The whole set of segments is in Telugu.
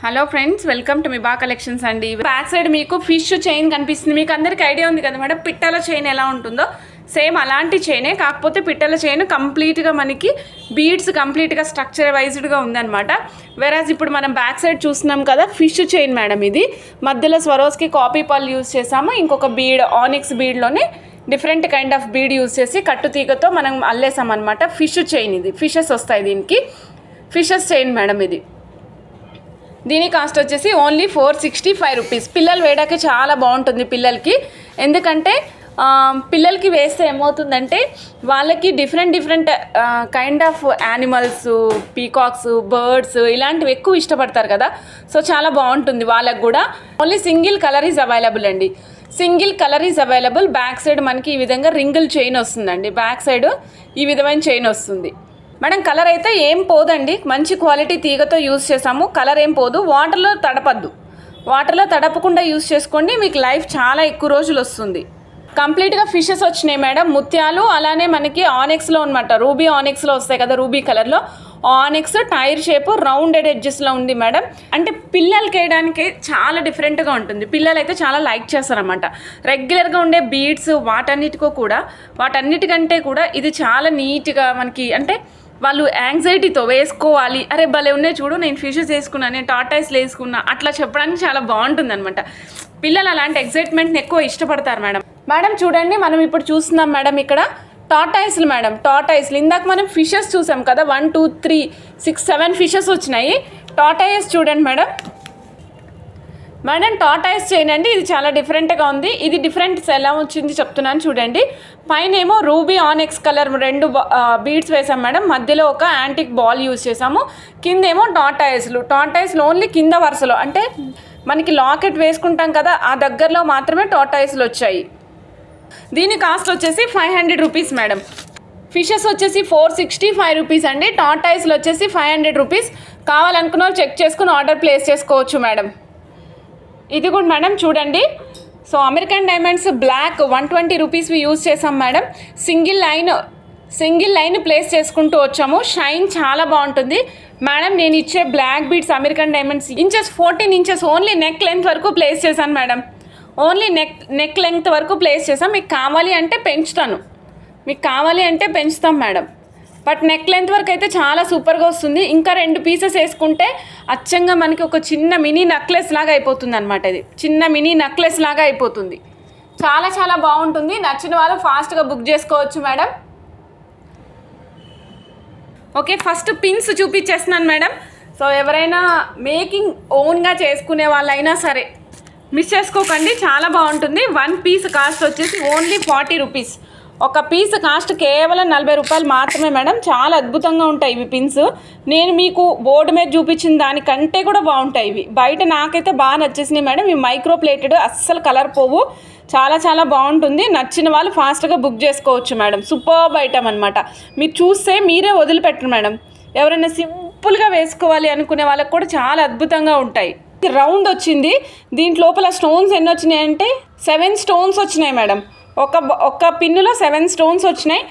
Hello friends, welcome to Miba collections అండి. బ్యాక్ సైడ్ మీకు ఫిష్ చైన్ కనిపిస్తుంది. మీకు అందరికి ఐడియా ఉంది కదా మేడం, పిట్టల చైన్ ఎలా ఉంటుందో సేమ్ అలాంటి చైనే, కాకపోతే పిట్టల చైన్ కంప్లీట్గా మనకి బీడ్స్ కంప్లీట్గా స్ట్రక్చర్ వైజ్డ్గా ఉందన్నమాట. వెరాజ్ ఇప్పుడు మనం బ్యాక్ సైడ్ చూస్తున్నాం కదా, ఫిష్ చైన్ మేడం. ఇది మధ్యలో స్వరోస్కి కాపీ పల్ యూజ్ చేసాము. ఇంకొక బీడ్ ఆనిక్స్ బీడ్లోనే different kind of bead use చేసి కట్టుతీగతో మనం అల్లేసామన్నమాట. ఫిష్ చైన్ ఇది, ఫిషెస్ వస్తాయి దీనికి. ఫిషెస్ చైన్ మేడం ఇది. దీని కాస్ట్ వచ్చేసి ఓన్లీ 465 రూపీస్. పిల్లలు వేయడానికి చాలా బాగుంటుంది పిల్లలకి. ఎందుకంటే పిల్లలకి వేస్తే ఏమవుతుందంటే వాళ్ళకి different kind of animals, peacocks, birds ఇలాంటివి ఎక్కువ ఇష్టపడతారు కదా. సో చాలా బాగుంటుంది వాళ్ళకు కూడా. Only single colour is available అండి. Single colour is available. Back side మనకి ఈ విధంగా రింగిల్ చైన్ వస్తుందండి. బ్యాక్ సైడ్ ఈ విధమైన చైన్ వస్తుంది మేడం. కలర్ అయితే ఏం పోదండి, మంచి క్వాలిటీ తీగతో యూజ్ చేసాము. కలర్ ఏం పోదు. వాటర్లో తడపద్దు, వాటర్లో తడపకుండా యూజ్ చేసుకోండి. మీకు లైఫ్ చాలా ఎక్కువ రోజులు వస్తుంది. కంప్లీట్గా ఫిషెస్ వచ్చినాయి మేడం. ముత్యాలు అలానే మనకి ఆనెక్స్లో అనమాట, రూబీ ఆనెక్స్లో వస్తాయి కదా, రూబీ కలర్లో. ఆనెక్స్ టైర్ షేప్ రౌండెడ్ ఎడ్జెస్లో ఉంది మేడం. అంటే పిల్లలకి వేయడానికి చాలా డిఫరెంట్గా ఉంటుంది. పిల్లలు అయితే చాలా లైక్ చేస్తారనమాట. రెగ్యులర్గా ఉండే బీడ్స్ వాటన్నిటికంటే కూడా ఇది చాలా నీట్గా మనకి, అంటే వాళ్ళు యాంగ్జైటీతో వేసుకోవాలి, అరే భలే ఉన్నాయి చూడు, నేను ఫిషెస్ వేసుకున్నా, నేను టార్టాయిస్లు వేసుకున్నా, అట్లా చెప్పడానికి చాలా బాగుంటుంది అనమాట. పిల్లలు అలాంటి ఎక్సైట్మెంట్ని ఎక్కువ ఇష్టపడతారు మేడం. మేడం చూడండి, మనం ఇప్పుడు చూస్తున్నాం మేడం ఇక్కడ టార్టాయిస్లు మేడం. టార్టాయిస్లు ఇందాక మనం ఫిషెస్ చూసాం కదా, 1 2 3 6 7 ఫిషెస్ వచ్చినాయి. టార్టాయిస్ చూడండి మేడం. మేడం టార్టాయిస్ చేయండి, ఇది చాలా డిఫరెంట్గా ఉంది. ఇది డిఫరెంట్ ఎలా వచ్చింది చెప్తున్నాను చూడండి. పైన ఏమో రూబీ ఆనెక్స్ కలర్ 2 బీడ్స్ వేసాం మేడం. మధ్యలో ఒక యాంటిక్ బాల్ యూజ్ చేసాము. కింద ఏమో టార్టాయిస్లు ఓన్లీ కింద వరుసలో, అంటే మనకి లాకెట్ వేసుకుంటాం కదా ఆ దగ్గరలో మాత్రమే టార్టాయిస్లు వచ్చాయి. దీని కాస్ట్ వచ్చేసి 500 రూపీస్ మేడం. ఫిషెస్ వచ్చేసి 465 రూపీస్ అండి. టార్టాయిస్లు వచ్చేసి 500 రూపీస్. కావాలనుకున్న వాళ్ళు చెక్ చేసుకుని ఆర్డర్ ప్లేస్ చేసుకోవచ్చు మేడం. ఇది కూడా మేడం చూడండి. సో అమెరికన్ డైమండ్స్ బ్లాక్ 120 రూపీస్వి యూజ్ చేసాం మేడం. సింగిల్ లైన్ ప్లేస్ చేసుకుంటూ వచ్చాము. షైన్ చాలా బాగుంటుంది మేడం. నేను ఇచ్చే black beads American diamonds 14 inches only neck length వరకు ప్లేస్ చేశాను మేడం. ఓన్లీ నెక్ లెంగ్త్ వరకు ప్లేస్ చేసాం. మీకు కావాలి అంటే పెంచుతాం మేడం. బట్ నెక్ లెంత్ వరకు అయితే చాలా సూపర్గా వస్తుంది. ఇంకా 2 పీసెస్ వేసుకుంటే అచ్చంగా మనకి ఒక చిన్న మినీ నెక్లెస్ లాగా అయిపోతుంది అనమాట. ఇది చిన్న మినీ నెక్లెస్ లాగా అయిపోతుంది. చాలా చాలా బాగుంటుంది. నచ్చిన వాళ్ళు ఫాస్ట్గా బుక్ చేసుకోవచ్చు మేడం. ఓకే, ఫస్ట్ పిన్స్ చూపించేస్తున్నాను మేడం. సో ఎవరైనా మేకింగ్ ఓన్గా చేసుకునే వాళ్ళైనా సరే మిస్ చేసుకోకండి, చాలా బాగుంటుంది. 1 పీస్ కాస్ట్ వచ్చేసి ఓన్లీ 40 రూపీస్. ఒక పీస్ కాస్ట్ కేవలం 40 రూపాయలు మాత్రమే మేడం. చాలా అద్భుతంగా ఉంటాయి ఇవి పిన్స్. నేను మీకు బోర్డు మీద చూపించిన దానికంటే కూడా బాగుంటాయి ఇవి. బయట నాకైతే బాగా నచ్చేసినాయి మేడం. ఇవి మైక్రో ప్లేటెడ్, అస్సలు కలర్ పోవు. చాలా చాలా బాగుంటుంది. నచ్చిన వాళ్ళు ఫాస్ట్గా బుక్ చేసుకోవచ్చు మేడం. సూపర్బ్ ఐటమ్ అనమాట. మీరు చూస్తే మీరే వదిలిపెట్టరు మేడం. ఎవరైనా సింపుల్గా వేసుకోవాలి అనుకునే వాళ్ళకి కూడా చాలా అద్భుతంగా ఉంటాయి. రౌండ్ వచ్చింది. దీంట్ లోపల స్టోన్స్ ఎన్ని వచ్చినాయంటే 7 స్టోన్స్ వచ్చినాయి మేడం. ఒక పిన్నులో 7 స్టోన్స్ వచ్చినాయి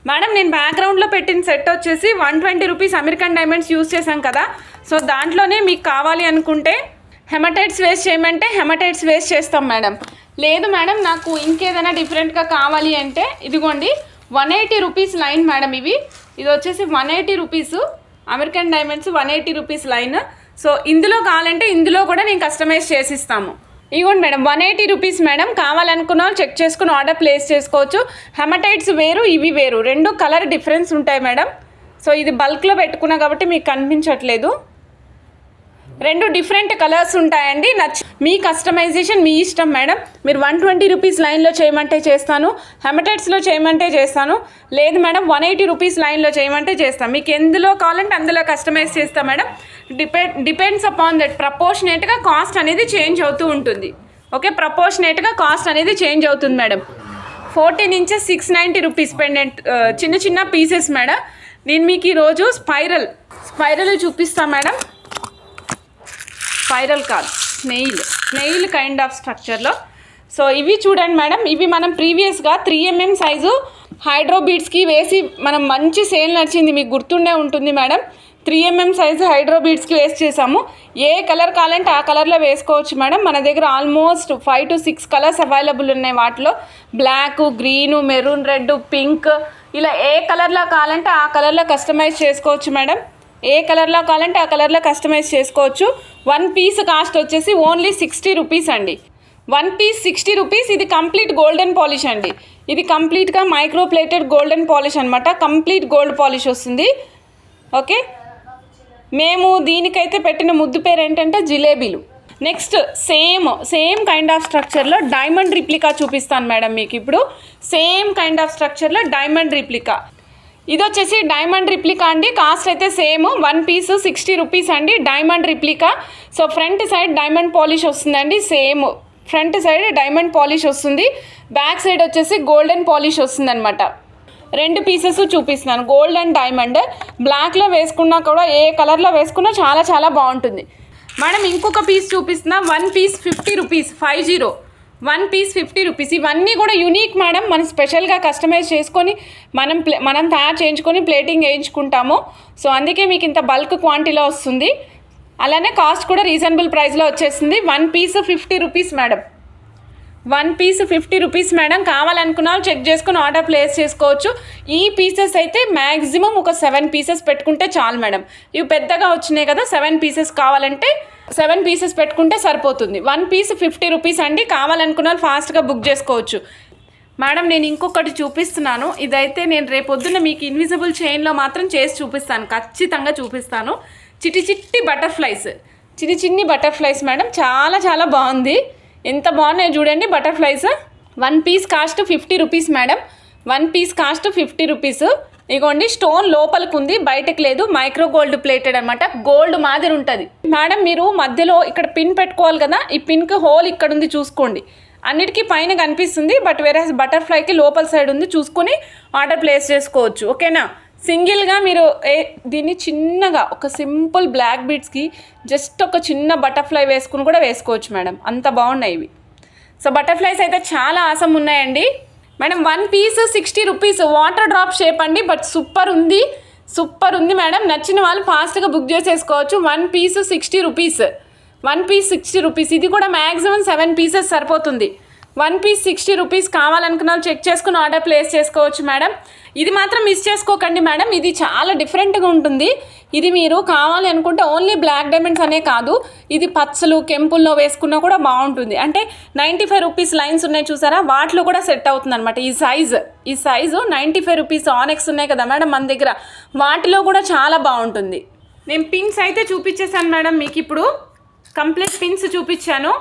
మేడం. నేను బ్యాక్గ్రౌండ్లో పెట్టిన సెట్ వచ్చేసి 120 రూపీస్ అమెరికన్ డైమండ్స్ యూజ్ చేశాం కదా. సో దాంట్లోనే మీకు కావాలి అనుకుంటే హెమటైట్స్ వేస్ట్ చేయమంటే హెమటైట్స్ వేస్ట్ చేస్తాం మేడం. లేదు మేడం నాకు ఇంకేదైనా డిఫరెంట్గా కావాలి అంటే ఇదిగోండి 180 రూపీస్ లైన్ మేడం. ఇది వచ్చేసి 180 rupees American diamonds 180 rupees line. So ఇందులో కావాలంటే ఇందులో కూడా నేను కస్టమైజ్ చేసిస్తాము. ఇవ్వండి మేడం 180 రూపీస్ మేడం. కావాలనుకున్న వాళ్ళు చెక్ చేసుకుని ఆర్డర్ ప్లేస్ చేసుకోవచ్చు. హెమటైట్స్ వేరు, ఇవి వేరు, రెండు కలర్ డిఫరెన్స్ ఉంటాయి మేడం. సో ఇది బల్క్లో పెట్టుకున్నా కాబట్టి మీకు కనిపించట్లేదు. రెండు డిఫరెంట్ కలర్స్ ఉంటాయండి. మీ కస్టమైజేషన్ మీ ఇష్టం మేడం. మీరు 120 రూపీస్ లైన్లో చేయమంటే చేస్తాను, హెమటైట్స్లో చేయమంటే చేస్తాను, లేదు మేడం 180 రూపీస్ లైన్లో చేయమంటే చేస్తాను. మీకు ఎందులో కావాలంటే అందులో కస్టమైజ్ చేస్తాం మేడం. Depends upon that. ప్రపోర్షనేట్గా కాస్ట్ అనేది చేంజ్ అవుతూ ఉంటుంది. ఓకే, ప్రపోర్షనేట్గా కాస్ట్ అనేది చేంజ్ అవుతుంది మేడం. 14 ఇంచెస్ 690 రూపీస్ పెండెంట్, చిన్న చిన్న పీసెస్ మేడం. నేను మీకు ఈరోజు స్పైరల్ చూపిస్తాను మేడం. స్పైరల్ కాదు, స్నేయిల్ కైండ్ ఆఫ్ స్ట్రక్చర్లో. సో ఇవి చూడండి మేడం, ఇవి మనం ప్రీవియస్గా 3mm సైజు హైడ్రో బీడ్స్కి వేసి మనం మంచి సేల్ నడిచింది, మీకు గుర్తుండే ఉంటుంది మేడం. 3mm సైజు హైడ్రో బీడ్స్కి వేస్ట్ చేసాము. ఏ కలర్ కావాలంటే ఆ కలర్లో వేసుకోవచ్చు మేడం. మన దగ్గర ఆల్మోస్ట్ 5 to 6 కలర్స్ అవైలబుల్ ఉన్నాయి. వాటిలో black, green, maroon, red, pink, ఇలా ఏ కలర్లో కావాలంటే ఆ కలర్లో కస్టమైజ్ చేసుకోవచ్చు మేడం. ఏ కలర్లో కావాలంటే ఆ కలర్లో కస్టమైజ్ చేసుకోవచ్చు. 1 పీస్ కాస్ట్ వచ్చేసి ఓన్లీ 60 రూపీస్ అండి. 1 పీస్ 60 రూపీస్. ఇది కంప్లీట్ గోల్డెన్ పాలిష్ అండి. ఇది కంప్లీట్గా మైక్రో ప్లేటెడ్ గోల్డెన్ పాలిష్ అనమాట. కంప్లీట్ గోల్డ్ పాలిష్ వస్తుంది. ఓకే, మేము దీనికైతే పెట్టిన ముద్దు పేరు ఏంటంటే జిలేబీలు. నెక్స్ట్ సేమ్ కైండ్ ఆఫ్ స్ట్రక్చర్లో డైమండ్ రిప్లికా చూపిస్తాను మేడం మీకు ఇప్పుడు. సేమ్ కైండ్ ఆఫ్ స్ట్రక్చర్లో డైమండ్ రిప్లికా. ఇది వచ్చేసి డైమండ్ రిప్లికా అండి. కాస్ట్ అయితే సేమ్. 1 పీస్ 60 రూపీస్ అండి, diamond replica. So front side diamond polish వస్తుందండి. Same front side diamond polish వస్తుంది, బ్యాక్ సైడ్ వచ్చేసి గోల్డెన్ పాలిష్ వస్తుంది అనమాట. 2 పీసెస్ చూపిస్తున్నాను, గోల్డ్ అండ్ డైమండ్. బ్లాక్లో వేసుకున్నా కూడా ఏ కలర్లో వేసుకున్నా చాలా చాలా బాగుంటుంది మేడం. ఇంకొక పీస్ చూపిస్తున్నా. 1 పీస్ 50 రూపీస్, 50. 1 piece 50 rupees. ఇవన్నీ కూడా యూనిక్ మేడం. మనం స్పెషల్గా కస్టమైజ్ చేసుకొని మనం తయారు చేయించుకొని ప్లేటింగ్ వేయించుకుంటాము. సో అందుకే మీకు ఇంత బల్క్ క్వాంటిటీలో వస్తుంది. అలానే కాస్ట్ కూడా రీజనబుల్ ప్రైస్లో వచ్చేస్తుంది. 1 piece 50 rupees madam. 1 piece 50 rupees madam. కావాలనుకున్న వాళ్ళు చెక్ చేసుకుని ఆర్డర్ ప్లేస్ చేసుకోవచ్చు. ఈ పీసెస్ అయితే మ్యాక్సిమం ఒక 7 పీసెస్ పెట్టుకుంటే చాలు మేడం. ఇవి పెద్దగా వచ్చినాయి కదా, 7 పీసెస్ కావాలంటే 7 పీసెస్ పెట్టుకుంటే సరిపోతుంది. 1 పీస్ 50 రూపీస్ అండి. కావాలనుకున్న వాళ్ళు ఫాస్ట్గా బుక్ చేసుకోవచ్చు మేడం. నేను ఇంకొకటి చూపిస్తున్నాను. ఇదైతే నేను రేపొద్దున మీకు ఇన్విజిబుల్ చైన్లో మాత్రం చేసి చూపిస్తాను, ఖచ్చితంగా చూపిస్తాను. చిట్టి బటర్ఫ్లైస్, చిన్ని బటర్ఫ్లైస్ మేడం. చాలా చాలా బాగుంది. ఎంత బాగున్నాయి చూడండి butterflies. 1 piece cost 50 rupees madam. 1 piece cost 50 rupees. ఇగోండి, స్టోన్ లోపలికి ఉంది, బయటకు లేదు. మైక్రో గోల్డ్ ప్లేటెడ్ అనమాట. గోల్డ్ మాదిరి ఉంటుంది మేడం. మీరు మధ్యలో ఇక్కడ పిన్ పెట్టుకోవాలి కదా, ఈ పిన్కి హోల్ ఇక్కడ ఉంది చూసుకోండి. అన్నిటికీ పైన కనిపిస్తుంది, బట్ వేరే బటర్ఫ్లైకి లోపల సైడ్ ఉంది, చూసుకొని ఆర్డర్ ప్లేస్ చేసుకోవచ్చు. ఓకేనా. సింగిల్గా మీరు దీన్ని చిన్నగా ఒక సింపుల్ బ్లాక్ బీడ్స్కి జస్ట్ ఒక చిన్న బటర్ఫ్లై వేసుకుని కూడా వేసుకోవచ్చు మేడం. అంత బాగున్నాయి ఇవి. సో బటర్ఫ్లైస్ అయితే చాలా ఆసం ఉన్నాయండి madam. 1 piece 60 rupees. Water drop shape అండి, బట్ సూపర్ ఉంది మేడం. నచ్చిన వాళ్ళు ఫాస్ట్గా బుక్ చేసేసుకోవచ్చు. 1 పీస్ 60 రూపీస్. 1 piece 60 rupees. ఇది కూడా మ్యాక్సిమం 7 పీసెస్ సరిపోతుంది. 1 పీస్ 60 రూపీస్. కావాలనుకున్న వాళ్ళు చెక్ చేసుకుని ఆర్డర్ ప్లేస్ చేసుకోవచ్చు మేడం. ఇది మాత్రం మిస్ చేసుకోకండి మేడం. ఇది చాలా డిఫరెంట్గా ఉంటుంది. ఇది మీరు కావాలి అనుకుంటే ఓన్లీ బ్లాక్ డైమండ్స్ అనే కాదు, ఇది పచ్చలు కెంపుల్లో వేసుకున్నా కూడా బాగుంటుంది. అంటే 95 రూపీస్ లైన్స్ ఉన్నాయి చూసారా, వాటిలో కూడా సెట్ అవుతుంది అనమాట. ఈ సైజు 95 రూపీస్ ఆనెక్స్ ఉన్నాయి కదా మేడం మన దగ్గర, వాటిలో కూడా చాలా బాగుంటుంది. నేను పిన్స్ అయితే చూపించేసాను మేడం. మీకు ఇప్పుడు కంప్లీట్ పిన్స్ చూపించాను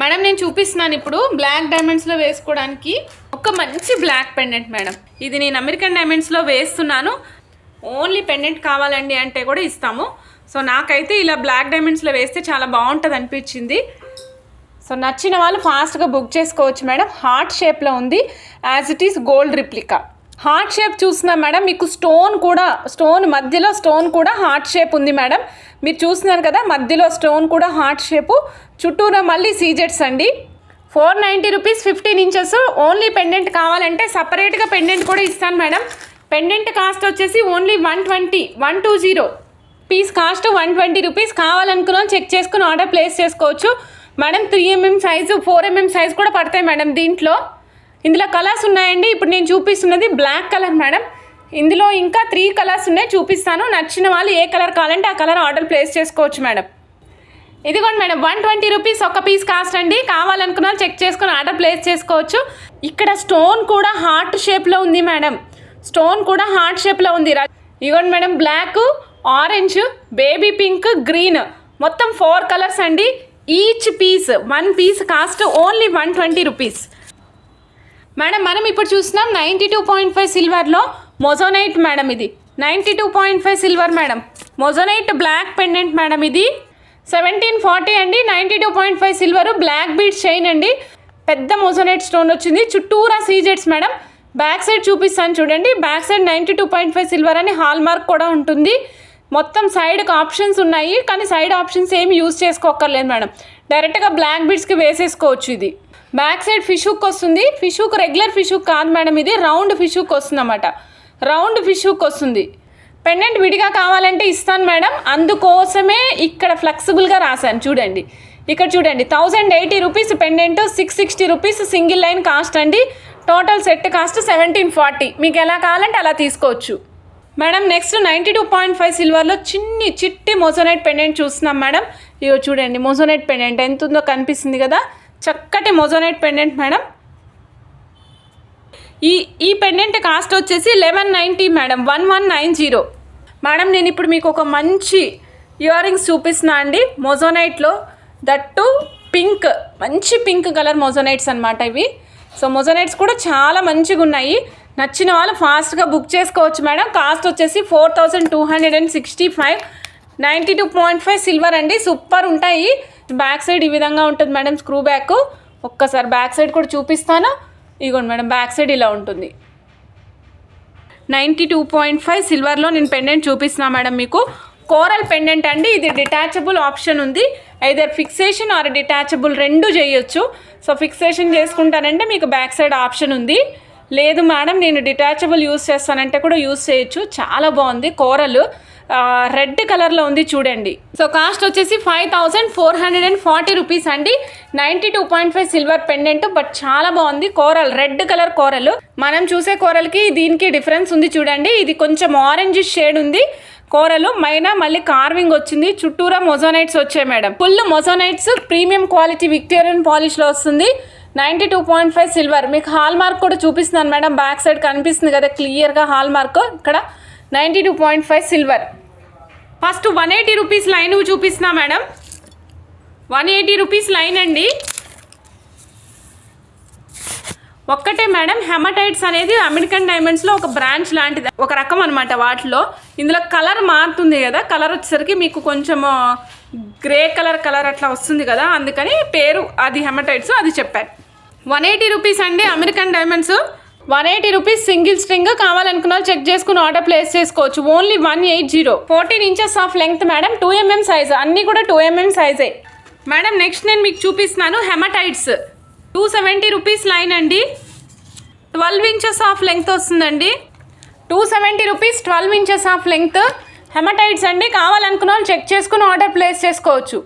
మేడం. నేను చూపిస్తున్నాను ఇప్పుడు బ్లాక్ డైమండ్స్లో వేసుకోవడానికి ఒక మంచి బ్లాక్ పెండెంట్ మేడం. ఇది నేను అమెరికన్ డైమండ్స్లో వేస్తున్నాను. ఓన్లీ పెండెంట్ కావాలండి అంటే కూడా ఇస్తాము. సో నాకైతే ఇలా బ్లాక్ డైమండ్స్లో వేస్తే చాలా బాగుంటుంది అనిపించింది. సో నచ్చిన వాళ్ళు ఫాస్ట్గా బుక్ చేసుకోవచ్చు మేడం. హార్ట్ షేప్లో ఉంది, as it is gold replica. Heart shape చూస్తున్నాం మేడం. మీకు మధ్యలో స్టోన్ కూడా హార్ట్ షేప్ ఉంది మేడం. మీరు చూస్తున్నారు కదా, మధ్యలో స్టోన్ కూడా హార్ట్ షేపు, చుట్టూరా మళ్ళీ సీజెట్స్ అండి. 490 రూపీస్ 15 ఇంచెస్. ఓన్లీ పెండెంట్ కావాలంటే సపరేట్గా పెండెంట్ కూడా ఇస్తాను మేడం. పెండెంట్ కాస్ట్ వచ్చేసి ఓన్లీ 120 పీస్ కాస్ట్ 120 రూపీస్. కావాలనుకున్నా చెక్ చేసుకుని ఆర్డర్ ప్లేస్ చేసుకోవచ్చు madam. 3mm size 4mm size కూడా పడతాయి మేడం దీంట్లో. ఇందులో కలర్స్ ఉన్నాయండి. ఇప్పుడు నేను చూపిస్తున్నది బ్లాక్ కలర్ మేడం. ఇందులో ఇంకా 3 కలర్స్ ఉన్నాయి, చూపిస్తాను. నచ్చిన వాళ్ళు ఏ కలర్ కావాలంటే ఆ కలర్ ఆర్డర్ ప్లేస్ చేసుకోవచ్చు మేడం. ఇదిగోండి మేడం 120 రూపీస్ ఒక పీస్ కాస్ట్ అండి. కావాలనుకున్నా చెక్ చేసుకుని ఆర్డర్ ప్లేస్ చేసుకోవచ్చు. ఇక్కడ స్టోన్ కూడా హార్ట్ షేప్లో ఉంది మేడం, స్టోన్ కూడా హార్ట్ షేప్లో ఉంది. ఇదిగోండి madam black, orange, baby pink, green మొత్తం 4 కలర్స్ అండి. Each piece 1 piece cost only 120 rupees. Madam మనం ఇప్పుడు చూస్తున్నాం 92.5 సిల్వర్లో మొజోనైట్ మేడం. ఇది 92.5 silver madam, moissanite black pendant madam. ఇది 1740 అండి. 92.5 సిల్వర్ బ్లాక్ బీడ్స్ చైన్ అండి. పెద్ద మొజోనైట్ స్టోన్ వచ్చింది, చుట్టూరా సీజెట్స్ మేడం. బ్యాక్ సైడ్ చూపిస్తాను చూడండి. బ్యాక్ సైడ్ 92.5 సిల్వర్ అని హాల్ మార్క్ కూడా ఉంటుంది. మొత్తం సైడ్కి ఆప్షన్స్ ఉన్నాయి, కానీ సైడ్ ఆప్షన్స్ ఏమి యూజ్ చేసుకోక్కర్లేదు మేడం, డైరెక్ట్గా బ్లాక్ బీడ్స్కి వేసేసుకోవచ్చు. ఇది బ్యాక్ సైడ్ ఫిష్ హుక్ వస్తుంది. Fish hook regular fish hook కాదు మేడం, ఇది రౌండ్ ఫిష్ హుక్ వస్తుంది అన్నమాట. రౌండ్ ఫిష్ హుక్ వస్తుంది. పెండెంట్ విడిగా కావాలంటే ఇస్తాను మేడం, అందుకోసమే ఇక్కడ ఫ్లెక్సిబుల్గా రాశాను చూడండి. ఇక్కడ చూడండి 1080 rupees pendant, 660 rupees single line cost అండి. Total set cost 1740. మీకు ఎలా కావాలంటే అలా తీసుకోవచ్చు మేడం. నెక్స్ట్ 92.5 సిల్వర్లో చిట్టి మొజోనైట్ పెండెంట్ చూస్తున్నాం మేడం. ఇగో చూడండి మొజోనైట్ పెండెంట్ ఎంత ఉందో కనిపిస్తుంది కదా, చక్కటి మొజోనైట్ పెండెంట్ మేడం. ఈ పెండెంట్ కాస్ట్ వచ్చేసి 1190 మేడం, 1190 మేడం. నేను ఇప్పుడు మీకు ఒక మంచి ఇయర్ రింగ్స్ చూపిస్తున్నా అండి మొజోనైట్లో, దట్టు పింక్, మంచి పింక్ కలర్ మొజోనైట్స్ అనమాట ఇవి. సో మొజోనైట్స్ కూడా చాలా మంచిగా ఉన్నాయి. నచ్చిన వాళ్ళు ఫాస్ట్గా బుక్ చేసుకోవచ్చు మేడం. కాస్ట్ వచ్చేసి 4265. 92.5 సిల్వర్ అండి, సూపర్ ఉంటాయి. బ్యాక్ సైడ్ ఈ విధంగా ఉంటుంది మేడం, స్క్రూ బ్యాక్. ఒక్కసారి బ్యాక్ సైడ్ కూడా చూపిస్తాను. ఇదిగోండి మేడం బ్యాక్ సైడ్ ఇలా ఉంటుంది. 92.5 సిల్వర్లో నేను పెండెంట్ చూపిస్తున్నా మేడం మీకు. కోరల్ పెండెంట్ అండి, ఇది డిటాచబుల్ ఆప్షన్ ఉంది. ఐదర్ ఫిక్సేషన్ ఆర్ డిటాచబుల్ రెండు చేయొచ్చు. సో ఫిక్సేషన్ చేసుకుంటానంటే మీకు బ్యాక్ సైడ్ ఆప్షన్ ఉంది. లేదు మేడం నేను డిటాచబుల్ యూస్ చేస్తానంటే కూడా యూస్ చేయొచ్చు. చాలా బాగుంది, కోరల్ రెడ్ కలర్లో ఉంది చూడండి. సో కాస్ట్ వచ్చేసి 5440 రూపీస్ అండి. 92.5 సిల్వర్ పెండెంట్, బట్ చాలా బాగుంది. Coral, red colour coral. మనం చూసే కోరల్కి దీనికి డిఫరెన్స్ ఉంది చూడండి. ఇది కొంచెం ఆరెంజ్ షేడ్ ఉంది కోరలు, మళ్ళీ కార్వింగ్ వచ్చింది, చుట్టూరా మొజోనైట్స్ వచ్చాయి madam. Full moissanites, premium quality Victorian పాలిష్లో వస్తుంది. 92.5 సిల్వర్. మీకు హాల్ మార్క్ కూడా చూపిస్తున్నాను మేడం, బ్యాక్ సైడ్ కనిపిస్తుంది కదా క్లియర్గా హాల్ మార్క్. ఇక్కడ 92.5 సిల్వర్. ఫస్ట్ 180 రూపీస్ లైన్ చూపిస్తున్నా మేడం. 180 రూపీస్ లైన్ అండి. ఒక్కటే మేడం, హెమటైట్స్ అనేది అమెరికన్ డైమండ్స్లో ఒక బ్రాంచ్ లాంటిది, ఒక రకం అనమాట. వాటిలో ఇందులో కలర్ మారుతుంది కదా, కలర్ వచ్చేసరికి మీకు కొంచెం గ్రే కలర్ అట్లా వస్తుంది కదా, అందుకని పేరు అది హెమటైట్స్, అది చెప్పారు. 180 రూపీస్ అండి American diamonds. 180 rupees single string. కావాలనుకున్న చెక్ చేసుకుని ఆర్డర్ ప్లేస్ చేసుకోవచ్చు. Only 180. 14 inches of length madam, 2mm size, అన్నీ కూడా 2mm సైజే మేడం. నెక్స్ట్ నేను మీకు చూపిస్తున్నాను హెమటైట్స్. 270 రూపీస్ లైన్ అండి, 12 ఇంచెస్ ఆఫ్ లెంగ్త్ వస్తుందండి. 270 rupees, 12 inches of length hematites అండి. కావాలనుకున్న వాళ్ళు చెక్ చేసుకుని ఆర్డర్ ప్లేస్ చేసుకోవచ్చు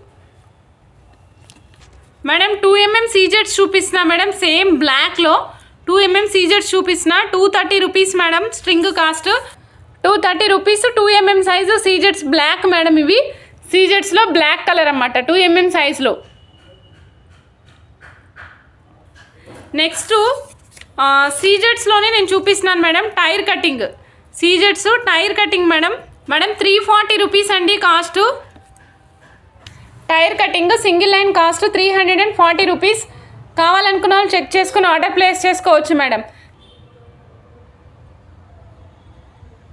మేడం. 2mm సీజెట్స్ చూపిస్తున్నా మేడం, సేమ్ బ్లాక్లో 2mm సీజెట్స్ చూపిస్తున్నా. 230 rupees madam string cost. 230 rupees, 2mm size సీజెట్స్ బ్లాక్ మేడం. ఇవి సీజెట్స్లో బ్లాక్ కలర్ అన్నమాట, 2mm సైజులో. నెక్స్ట్ సీజెట్స్లోనే నేను చూపిస్తున్నాను మేడం టైర్ కటింగ్. సీజెట్స్ టైర్ కటింగ్ మేడం. 340 రూపీస్ అండి cost. Tyre cutting single line cost 340 rupees. కావాలనుకున్న వాళ్ళు చెక్ చేసుకుని ఆర్డర్ ప్లేస్ చేసుకోవచ్చు మేడం.